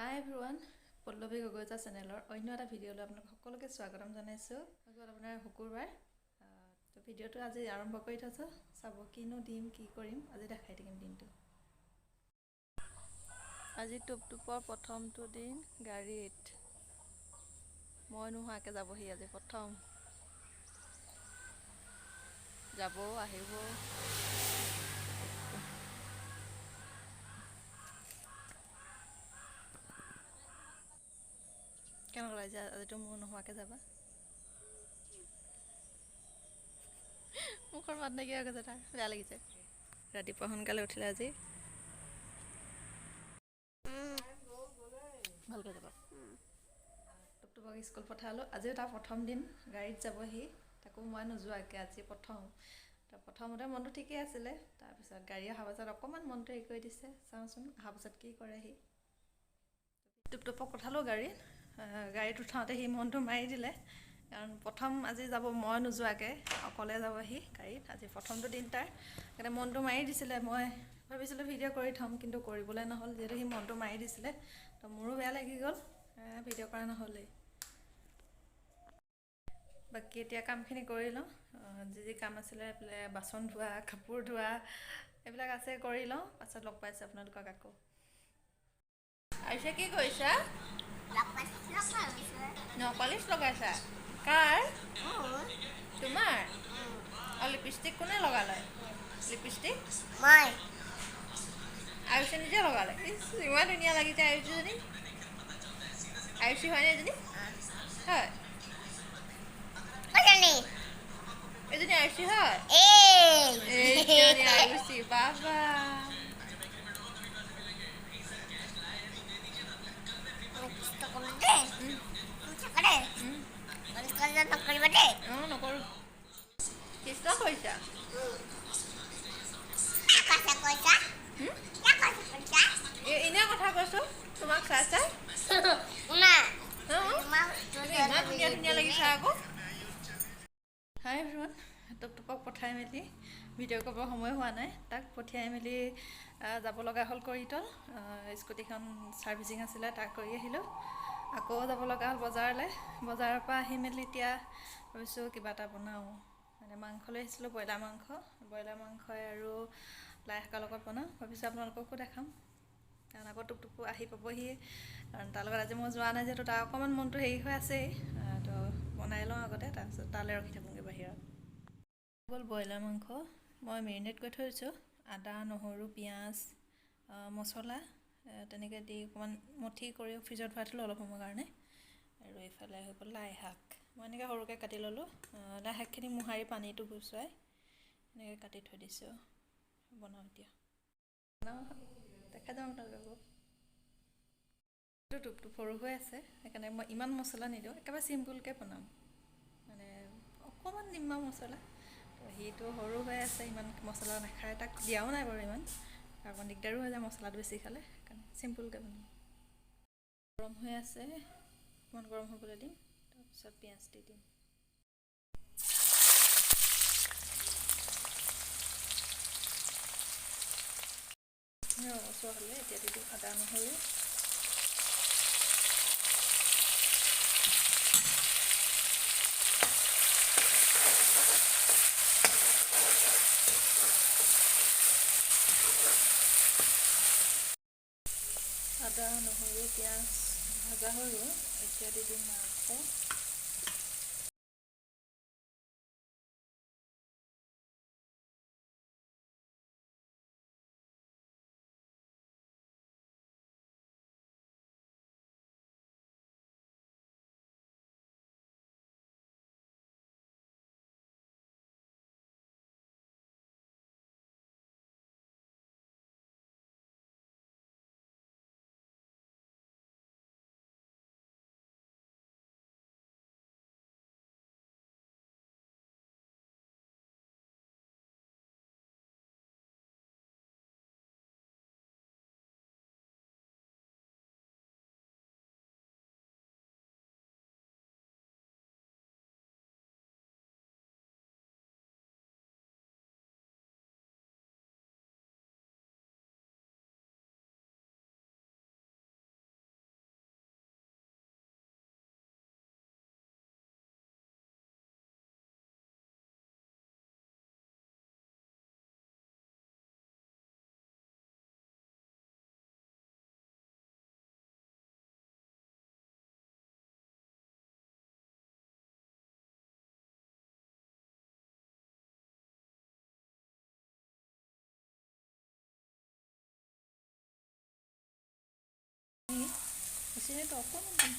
হাই everyone, Pallavi গগৈজা চেনেলৰ অন্য এটা ভিডিঅ'লৈ আপোনালোক সকলোকে স্বাগতম জনাইছোঁ। আপোনাৰ শুকুৰবাৰ তো ভিডিঅ'টো আজি আৰম্ভ কৰি থৈছোঁ। চাব কিনো দিম, কি কৰিম, আজি দেখাই থাকিম দিনটো। আজি টুপটুপৰ প্ৰথমটো দিন গাড়ীত। মই নোহোৱাকৈ যাবহি আজি প্ৰথম। যাব আহিব। কেনেকুৱা লাগিছে আজিতো মোৰ নোহোৱাকৈ যাবা? মুখৰ মাত নাইকিয়া হৈ গৈছে, তাৰ বেয়া লাগিছে। ৰাতিপুৱা সোনকালে উঠিলে আজি। ভালকৈ যাবা। টুপটুপক স্কুল পঠালোঁ। আজিও তাৰ প্ৰথম দিন গাড়ীত যাবহি, তাকো মই নোযোৱাকৈ আজি প্ৰথম। প্ৰথমতে মনটো ঠিকেই আছিলে, তাৰপিছত গাড়ী অহাৰ পাছত অকণমান মনটো হেৰি কৰি দিছে। চাওঁচোন অহাৰ পাছত কি কৰে সি। টুপটুপক পঠালোঁ গাড়ীত উঠাওঁতে সি মনটো মাৰি দিলে, কাৰণ প্ৰথম আজি যাব মই নোযোৱাকৈ, অকলে যাব সি গাড়ীত। আজি প্ৰথমটো দিন তাৰ, সেইকাৰণে মনটো মাৰি দিছিলে। মই ভাবিছিলোঁ ভিডিঅ' কৰি থ'ম, কিন্তু কৰিবলৈ নহ'ল। যিহেতু সি মনটো মাৰি দিছিলে, তো মোৰো বেয়া লাগি গ'ল, ভিডিঅ' কৰা নহ'লেই। বাকী এতিয়া কামখিনি কৰি লওঁ। যি কাম আছিলে এইফালে বাচন ধোৱা, কাপোৰ ধোৱা, এইবিলাক আছে, কৰি লওঁ। পাছত লগ পাইছোঁ আপোনালোকক আকৌ। আইছে কি কৰিছা? নপালিছ লগাইছা? কাৰ? তোমাৰ? আৰু লিপষ্টিক কোনে লগালে? লিপষ্টিক মই আয়ুষে নিজে লগালে। ইমান ধুনীয়া লাগিছে আয়ুষজনী। আয়ুষী হয়নে এজনী? হয়, এজনী আয়ুষী হয়। এইজনী আয়ুষী, বাবা। অঁ, নকৰোঁ। কৃষ্ণ কৰিছা? এনেই কথা কৈছোঁ তোমাক চাই চাই। ইমান ধুনীয়া ধুনীয়া লাগিছে আকৌ। হাই এভৰিৱান, টুপটুপক পঠাই মেলি ভিডিঅ' কৰিবৰ সময় হোৱা নাই। তাক পঠিয়াই মেলি যাব লগা হ'ল কৰিতল। স্কুটিখন ছাৰ্ভিচিং আছিলে, তাক কৰি আহিলোঁ। আকৌ যাব লগা হ'ল বজাৰলৈ। বজাৰৰ পৰা আহি মেলি এতিয়া ভাবিছোঁ কিবা এটা বনাওঁ। মানে মাংস লৈ আহিছিলোঁ, ব্ৰইলাৰ মাংসই আৰু লাই শাকৰ লগত বনাওঁ। ভাবিছোঁ আপোনালোককো দেখাম, কাৰণ আকৌ টুপটুপো আহি পাবহি। কাৰণ তাৰ লগত আজি মই যোৱা নাই যিহেতু, তাৰ অকণমান মনটো হেৰি হৈ আছেই। তো বনাই লওঁ আগতে, তাৰপিছত তালৈ ৰখি থাকোঁগৈ বাহিৰত। গ'ল ব্ৰইলাৰ মাংস। মই মেৰিনেট কৰি থৈ দিছোঁ। আদা, নহৰু, পিঁয়াজ, মছলা তেনেকৈ দি অকণমান মঠি কৰি ফ্ৰিজত ভৰাই থ'লোঁ অলপ সময়ৰ কাৰণে। আৰু এইফালে হৈ গ'ল লাই শাক। মই এনেকৈ সৰুকৈ কাটি ল'লোঁ। লাই শাকখিনি মোহাৰি পানীটো গুচুৱাই এনেকৈ কাটি থৈ দিছোঁ। বনাওঁ এতিয়া, দেখা যাওঁ আপোনালোকক। টুপটুপ সৰু হৈ আছে, সেইকাৰণে মই ইমান মছলা নিদিওঁ, একেবাৰে চিম্পুলকৈ বনাম। মানে অকণমান নিমা মছলা। তো সিটো সৰু হৈ আছে, ইমান মছলা নাখায়। তাক দিয়াও নাই বাৰু ইমান, অকণ দিগদাৰো হৈ যায় মছলাটো বেছি খালে, সেইকাৰণে চিম্পুলকৈ বনাম। গৰম হৈ আছে, অকণমান গৰম হ'বলৈ দিম, তাৰপিছত পিঁয়াজ দি দিম। ৰঙচুৱা হ'লে এতিয়া দি দিম আদা, নহৰু। আদা, নহৰু, পিঁয়াজ ভজা হৈ গ'ল। এতিয়া দি দিম মাংস। চেনিটো অকণমান দিম।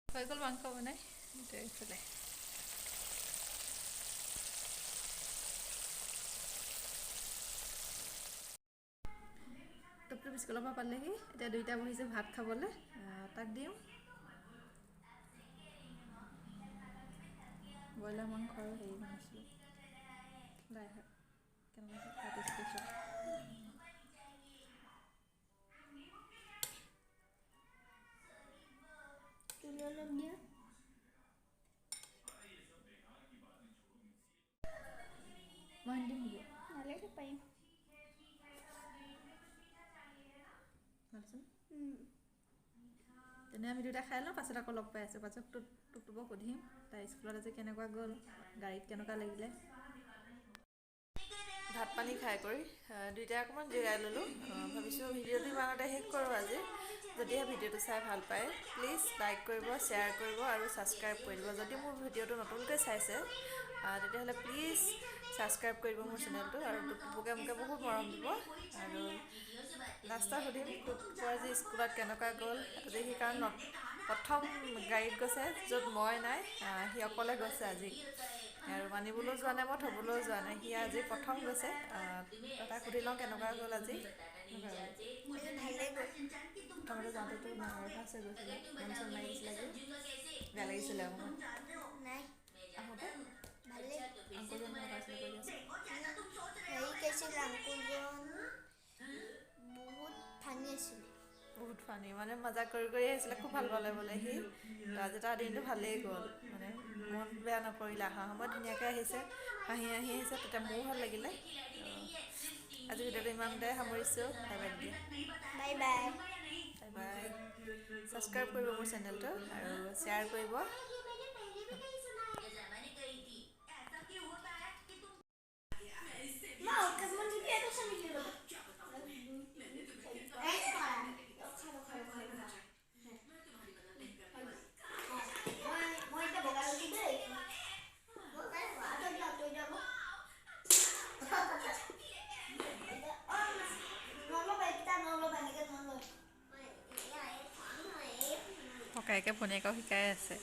হৈ গ'ল মাংস বনাই এইফালে। টুপটুপ স্কুলৰ পৰা পালেহি, এতিয়া দুইটা বহিছে ভাত খাবলৈ। তাক দিওঁ ব্ৰইলাৰ মাংস আৰু হেৰি বনাইছিলোঁ, লাই শাক। কেনেকুৱা ভাত স্পেচিয়েল। অলপ দিয়া মই দিম নেকি? নালাগে পাৰিম। তেনে আমি দুয়োটা খাই লওঁ, পাছত আকৌ লগ পাই আছোঁ। পাছত টুপটুপক সুধিম তাই স্কুলত আজি কেনেকুৱা গ'ল, গাড়ীত কেনেকুৱা লাগিলে। ভাত পানী খাই কৰি দুইটাই অকণমান জিৰাই ল'লোঁ। ভাবিছোঁ ভিডিঅ'টো ইমানতে শেষ কৰোঁ আজি। যদিহে ভিডিঅ'টো চাই ভাল পায় প্লিজ লাইক কৰিব, শ্বেয়াৰ কৰিব আৰু ছাবস্ক্ৰাইব কৰি দিব। যদি মোৰ ভিডিঅ'টো নতুনকৈ চাইছে তেতিয়াহ'লে প্লিজ ছাবস্ক্ৰাইব কৰিব মোৰ চেনেলটো, আৰু টুপটুপকে মোকে বহুত মৰম দিব। আৰু লাষ্টত সুধিম টুপটুপৰ আজি স্কুলত কেনেকুৱা গ'ল। আজি সি কাৰণ প্ৰথম গাড়ীত গৈছে য'ত মই নাই, সি অকলে গৈছে আজি। আৰু মানিবলৈও যোৱা নাই, মই থ'বলৈও যোৱা নাই, সি আজি প্ৰথম গৈছে। তাক সুধি লওঁ কেনেকুৱা গ'ল আজি। ভালেই গ'ল। প্ৰথমতে যাওঁতেতো নাৰ্ভাছ হৈ গৈছিলে, মন চন মাৰি দিছিলে যে, বেয়া লাগিছিলে অকণমান। নাই আহোঁতে ভালেই। আংকুলজন কেনেকুৱা আছিলে কৈ দিয়াচোন। হেৰি কৈছিল আংকুলজন বহুত ফানি আছিলে। বহুত ফানি, মানে মজা কৰি আহিছিলে, খুব ভাল পালে বোলে সি। আজি তাৰ দিনটো ভালেই গ'ল, মানে মন বেয়া নকৰিলে। অহা সময়ত ধুনীয়াকৈ আহিছে, হাঁহি আহিছে, তেতিয়া মোৰো ভাল লাগিলে। আজি ভিডিঅ'টো ইমানতে সামৰিছোঁ। বাই বাই দিয়া। Bye bye. Bye bye. Subscribe কৰিব মোৰ চেনেলটো আৰু শ্বেয়াৰ কৰিব। ককায়েকে ভনীয়েকক শিকাই আছে।